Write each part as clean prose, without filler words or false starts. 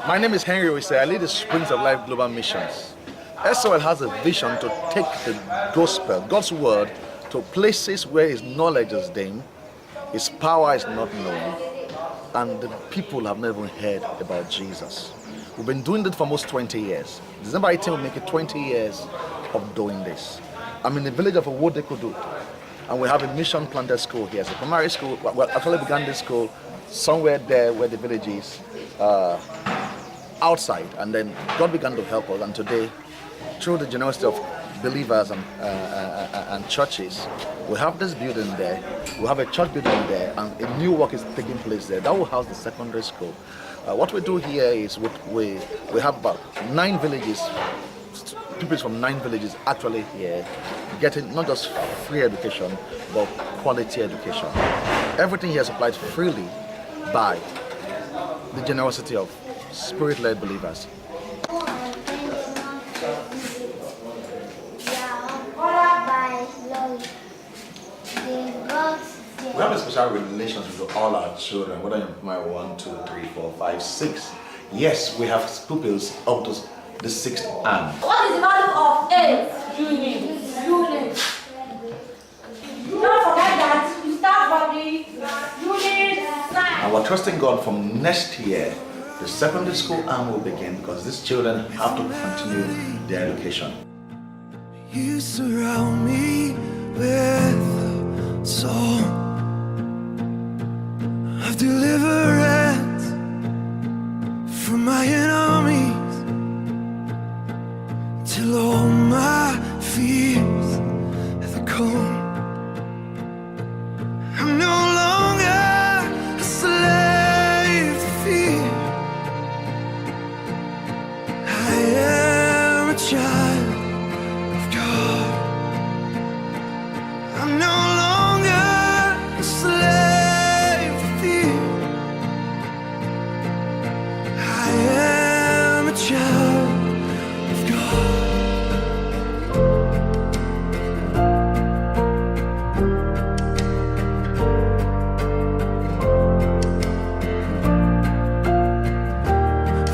My name is Henry Owise. I lead the Springs of Life Global Missions. SOL has a vision to take the gospel, God's word, to places where His knowledge is dim, His power is not known, and the people have never heard about Jesus. We've been doing this for almost 20 years. December 18 will make it 20 years of doing this. I'm in the village of Owodekodo, and we have a mission planted school here. It's a primary school. We actually began this school somewhere there where the village is, outside, and then God began to help us, and today, through the generosity of believers and churches, we have this building there, we have a church building there, and a new work is taking place there. That will house the secondary school. What we do here is we have about 9 villages, people from 9 villages actually here, getting not just free education, but quality education. Everything here is supplied freely by the generosity of Spirit-led believers. We have a special relationship with all our children, whether in my 1, 2, 3, 4, 5, 6. Yes, we have pupils up to the 6th arm. What is the value of A? Unit. Don't forget that you start from the unit. And we're trusting God from next year, the secondary school arm will begin because these children have to continue their education. You surround me with a song of deliverance from my enemies, till all my fears have gone. I'm no longer a slave to fear. I am a child of God. I'm no longer a slave to fear. I am a child of God.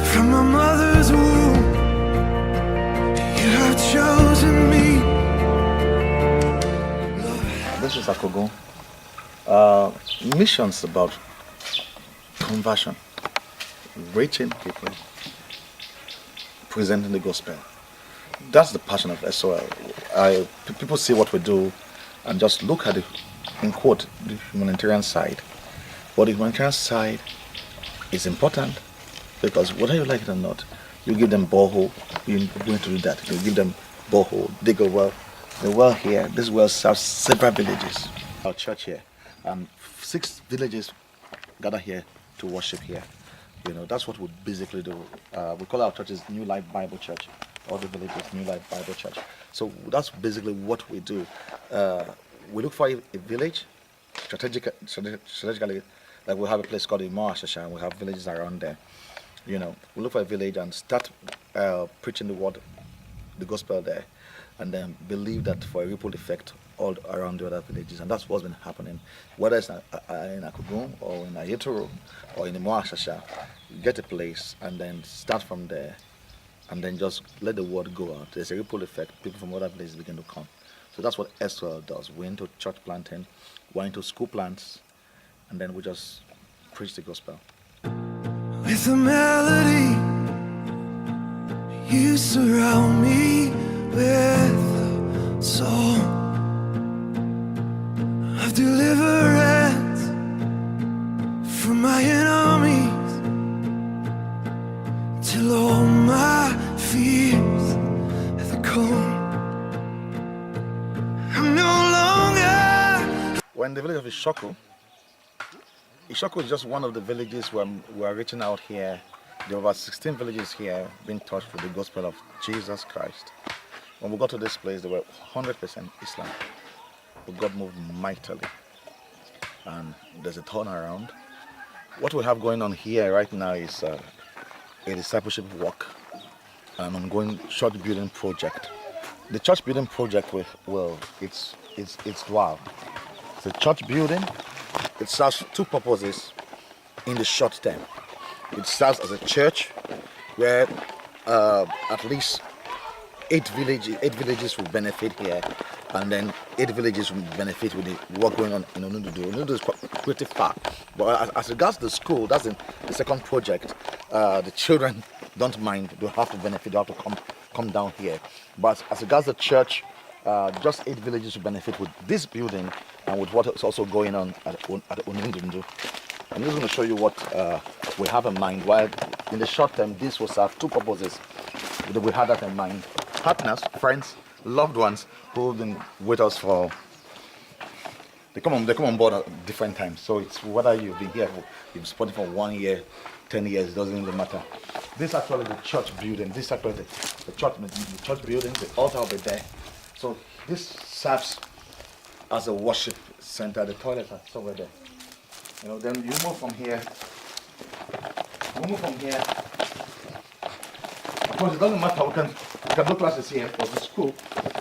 From my mother's womb, you have chosen me. This is Akogo. Missions about conversion, reaching people, presenting the gospel. That's the passion of SOL. People see what we do and just look at in quote, the humanitarian side. But the humanitarian side is important because whether you like it or not, you give them borehole, you're going to do that. You give them borehole, dig a well. The well here, this well serves several villages. Our church here, 6 villages gather here to worship here. You know, that's what we basically do. We call our churches New Life Bible Church. All the villages, New Life Bible Church. So that's basically what we do. We look for a village, strategically, like we have a place called Imashasha, and we have villages around there. You know, we look for a village and start preaching the word, the gospel there, and then believe that for a ripple effect all around the other villages. And that's what's been happening. Whether it's in Akugum or in Ayetoro or in Imashasha, you get a place and then start from there and then just let the word go out. There's a ripple effect. People from other places begin to come. So that's what SOL does. We're into church planting, we're into school plants, and then we just preach the gospel. With a melody, you surround me with a song of deliverance from my enemies, till all my fears have gone. I'm no longer. We're in the village of Ishoko. Ishoko is just one of the villages where we are reaching out here. There are about 16 villages here being touched with the gospel of Jesus Christ. When we got to this place, they were 100% Islam. But God moved mightily. And there's a turnaround. What we have going on here right now is a discipleship walk, an ongoing church building project. The church building project it's dual. It's a church building. It serves 2 purposes in the short term. It serves as a church where at least eight villages will benefit here, and then 8 villages will benefit with the work going on in Onududu. Onududu is pretty far, but as regards the school, that's the second project. The children don't mind; they have to benefit. They have to come down here. But as regards the church, just 8 villages will benefit with this building and with what is also going on at Onududu. I'm just going to show you what we have in mind. While in the short term, this will serve 2 purposes that we had that in mind. Partners, friends, loved ones who have been with us for, they come on board at different times. So it's whether you've been here, you've supported for 1 year, 10 years, it doesn't really matter. This is actually the church building. This is actually the church building. The altar will be there. So this serves as a worship center. The toilets are somewhere there. Then you move from here. Of course, it doesn't matter. We can do classes here for the school,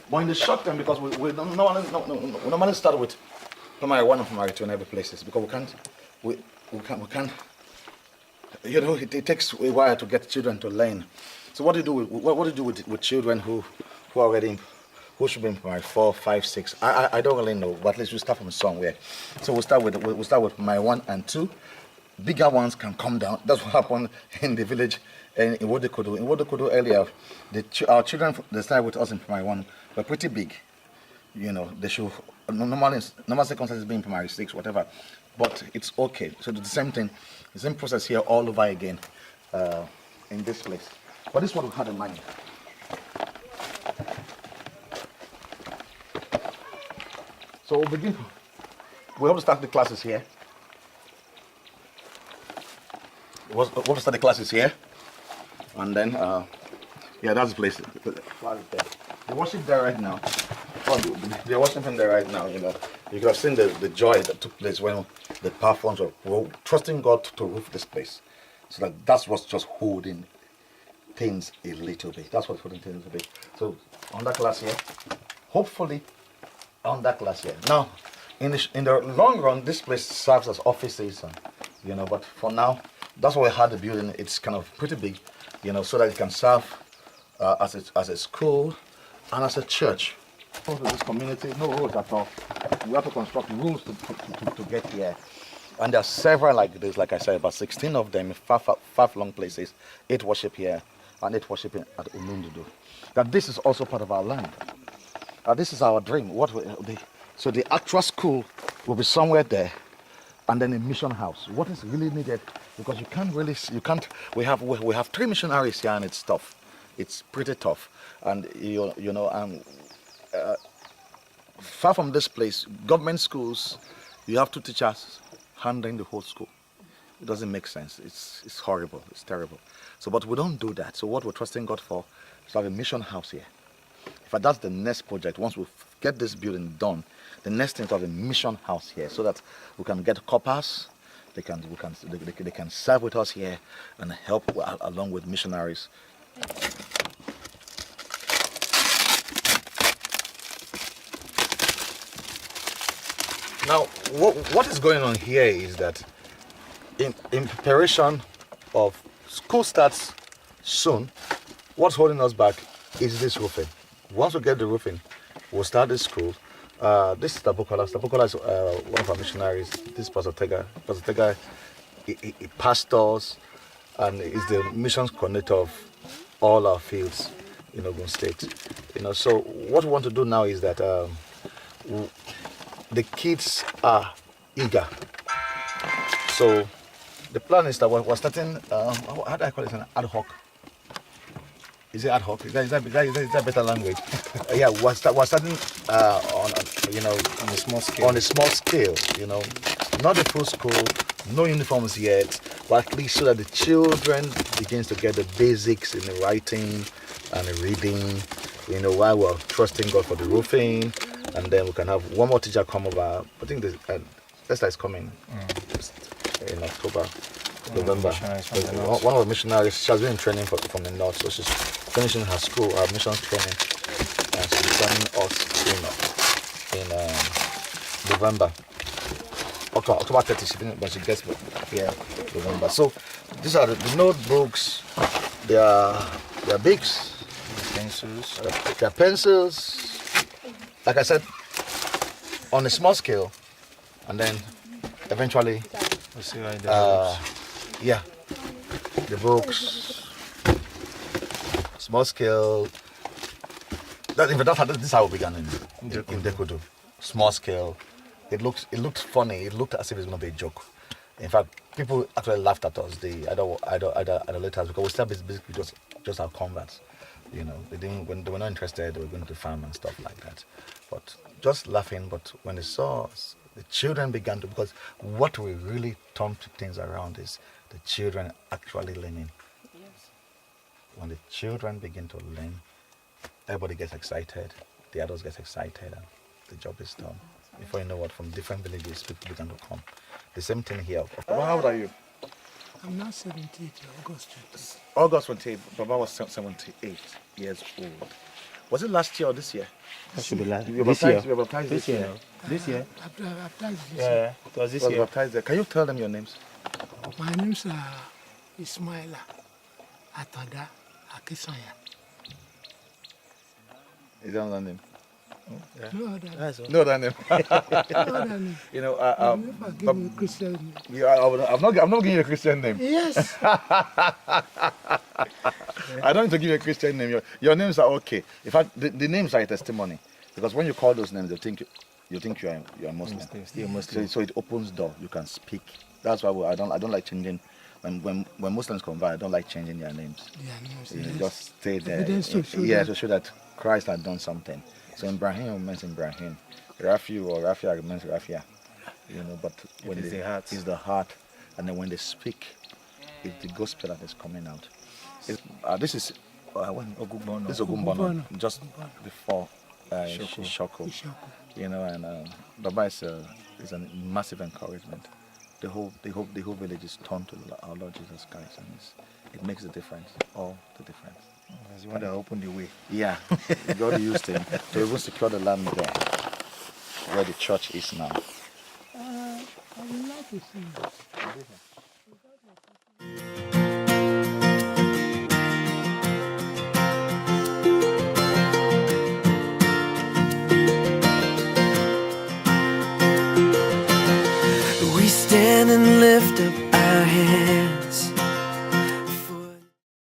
but in the short term, because we don't normally start with primary 1 and primary 2 in every places, because we can't. It takes a while to get children to learn. So what do you do with children who are already who should be in primary 4, 5, 6? I don't really know, but at least we start from somewhere. So we'll start with primary 1 and 2. Bigger ones can come down. That's what happened in the village in Wodekodo. In Wodekodo earlier, our children they started with us in primary 1 were pretty big. They should normal circumstances being primary 6, whatever. But it's okay. So the same thing, the same process here all over again in this place. But this is what we had in mind. So we have to start the classes here. We'll start the classes here. And then, that's the place. They worship there right now. They're worshiping there right now, You could have seen the joy that took place when the powerful ones were trusting God to roof this place. So that's what's just holding things a little bit. That's what's holding things a bit. So on that class here, hopefully on that class here. Now, in the long run, this place serves as offices, but for now, that's why we had the building. It's kind of pretty big, so that it can serve as a school and as a church. For this community, no roads at all. We have to construct rules to get here. And there are several like this, like I said, about 16 of them in five long places. 8 worship here and 8 worshiping at Onududu. That this is also part of our land. This is our dream. So the actual school will be somewhere there, and then a mission house. What is really needed, because we have 3 missionaries here, and it's tough. It's pretty tough, and far from this place, government schools, you have 2 teachers handling the whole school. It doesn't make sense. It's horrible. It's terrible. So, but we don't do that. So what we're trusting God for is to have a mission house here. In fact, that's the next project. Once we get this building done, the next thing is to have a mission house here, so that we can get coppers. They can serve with us here and help along with missionaries. Now, what is going on here is that in preparation of school starts soon, what's holding us back is this roofing. Once we get the roofing, we'll start this school. This is Tabukola. Tabukola is one of our missionaries. This is Pastor Tega. Pastor Tega, he pastors and is the missions coordinator of all our fields in Ogun State. So what we want to do now is that the kids are eager. So the plan is that we're starting, how do I call it, an ad hoc? Is it ad hoc? Is that better language? Yeah, we're starting on a small scale. On a small scale, not a full school, no uniforms yet, but at least so that the children begins to get the basics in the writing and the reading. While we're trusting God for the roofing, and then we can have one more teacher come over. I think Esther is coming in October, November. One of the missionaries, she has been in training from the north, so she's finishing her school, her missions training, and she's joining us in November. October 30, but she gets here November. So these are the notebooks, their bigs, Pencils. their pencils. Like I said, on a small scale, and then eventually, We see right there. yeah, the books, small scale. That, in fact, this is how it began in Dekudu. Small scale. It looked funny. It looked as if it's gonna be a joke. In fact, people actually laughed at us. The idolaters, because we still basically just our converts. You know, when they were not interested, they were going to the farm and stuff like that. But just laughing. But when they saw us, the children began to, because what we really turned things around is the children actually learning. Yes. When the children begin to learn, everybody gets excited, the adults get excited, and the job is done. Before you know what, from different villages, people begin to come. The same thing here. How old are you? I'm now 78, August 20. August 28. Baba was 78 years old. Was it last year or this year? That should be last. You were This year. baptized, you were baptized This year. This year? This year. Yeah, it was this You were year. baptized there. Can you tell them your names? My name's Ismaila Atada Akisanya. Is that another name? No other, That's all. No other name. no other name. You know, You never give me a Christian name. I'm not giving you a Christian name. Yes. I don't need to give you a Christian name. Your names are okay. In fact, the names are a testimony, because when you call those names, they think you are Muslim. Still Muslim. So it opens door. You can speak. That's why I don't like changing. When Muslims convert, I don't like changing their names. Their names, You yes. just stay there. Evidence to show Yeah, that. to show that Christ had done something. So Ibrahim means Ibrahim. Rafi or Rafia means Rafia. You know, but when is the heart. it's the heart, and then when they speak, it's the gospel that is coming out. This is when Ogugbono. this is Ogumbono, Ogumbono. just before Shoko. Ishaku. You know, and Baba is a massive encouragement. The whole village is turned to our Lord Jesus Christ, and it makes a difference, all the difference. As the one that opened the way. Yeah, God used him to even secure the land there, where the church is now. I would like to see